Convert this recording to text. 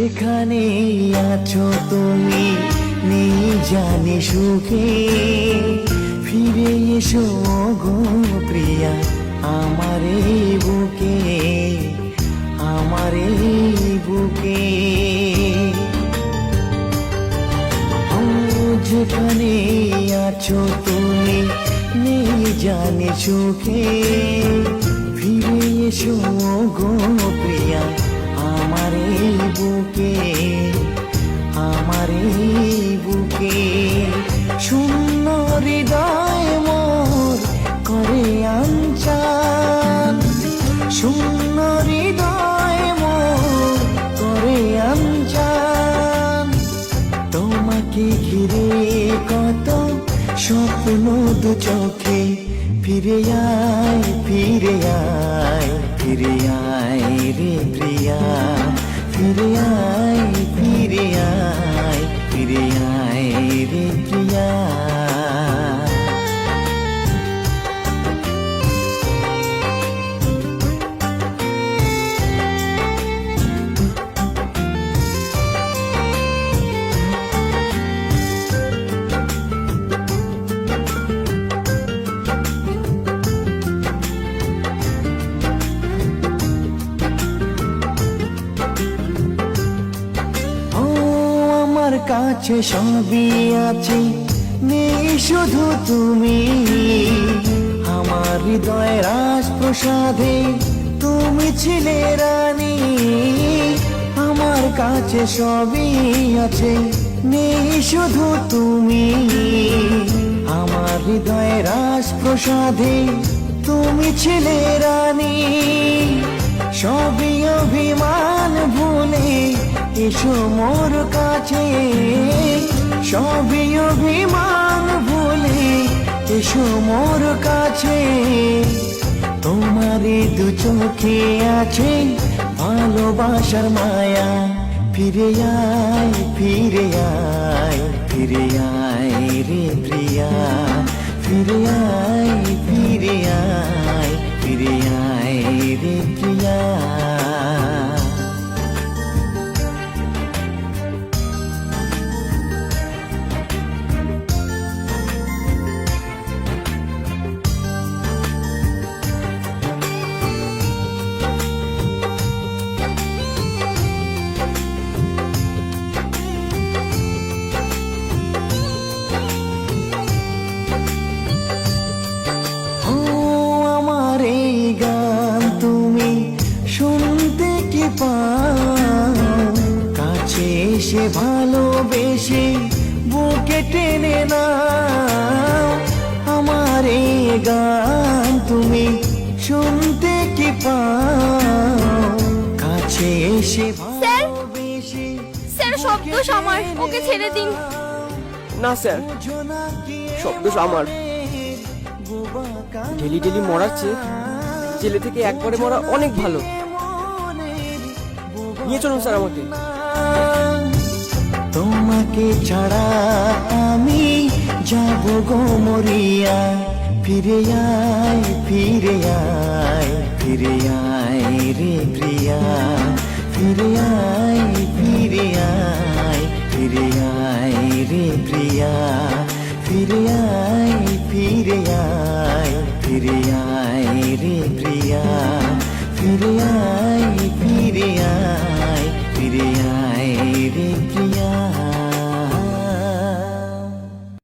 যেখানে আছো তুমি নেই জানি সুখে, ফিরে এসো গো প্রিয়া আমার এই বুকে, আমার এই বুকে। ও যেখানে আছো তুমি নেই জানি সুখে, ফিরে এসো গো প্রিয়া আমার এই বুকে, আমার এই বুকে। শূন্য হৃদয় মোর করে আঞ্চান, শূন্য হৃদয় মোর করে আঞ্চান। তোমাকে ঘিরে কত স্বপ্ন দু চোখে, ফিরে আয় ফিরে আয় ফিরে আয় রে প্রিয়া, ফিরে আয় ফিরে আয় ফিরে আয় রে প্রিয়া। কাছে সবই আছে নেই শুধু তুমি, আমার হৃদয় রাজপ্রসাদে তুমি ছিলে রানী। আমার কাছে সবই আছে নেই শুধু তুমি, আমার হৃদয় রাজপ্রসাদে তুমি ছিলে রানী। সবই অভিমান ভুলে এসো মোর কাছে, সবই অভিমান ভুলে এসো মোর কাছে। তোমারই দু চোখে আছে ভালোবাসার মায়া, ফিরে আয় ফিরে আয় ফিরে আয় রে প্রিয়া, ফিরে আয় ফিরে আয় ফিরে আয় রে প্রিয়া। কাছে এসে ভালোবেসে বুকে টেনে নাও, আমার এই গান তুমি শুনতে কি পাও। কাছে এসে ভালোবেসে। স্যার সব দোষ আমার, ওকে ছেড়ে দিন। না স্যার, সব দোষ আমার। ডেলি ডেলি মরার চেয়ে জেলে থেকে একবারে মরা অনেক ভালো। নিয়ে চলুন স্যার আমাকে। তোমাকে ছাড়া আমি যাব গো মরিয়া, ফিরে আয় ফিরে আয় ফিরে আয় রে প্রিয়া, ফিরে আয় ফিরে আয় ফিরে আয় রে প্রিয়া, ফিরে আয় ফিরে আয় ফিরে আয় রে প্রিয়া, ফিরে আয়।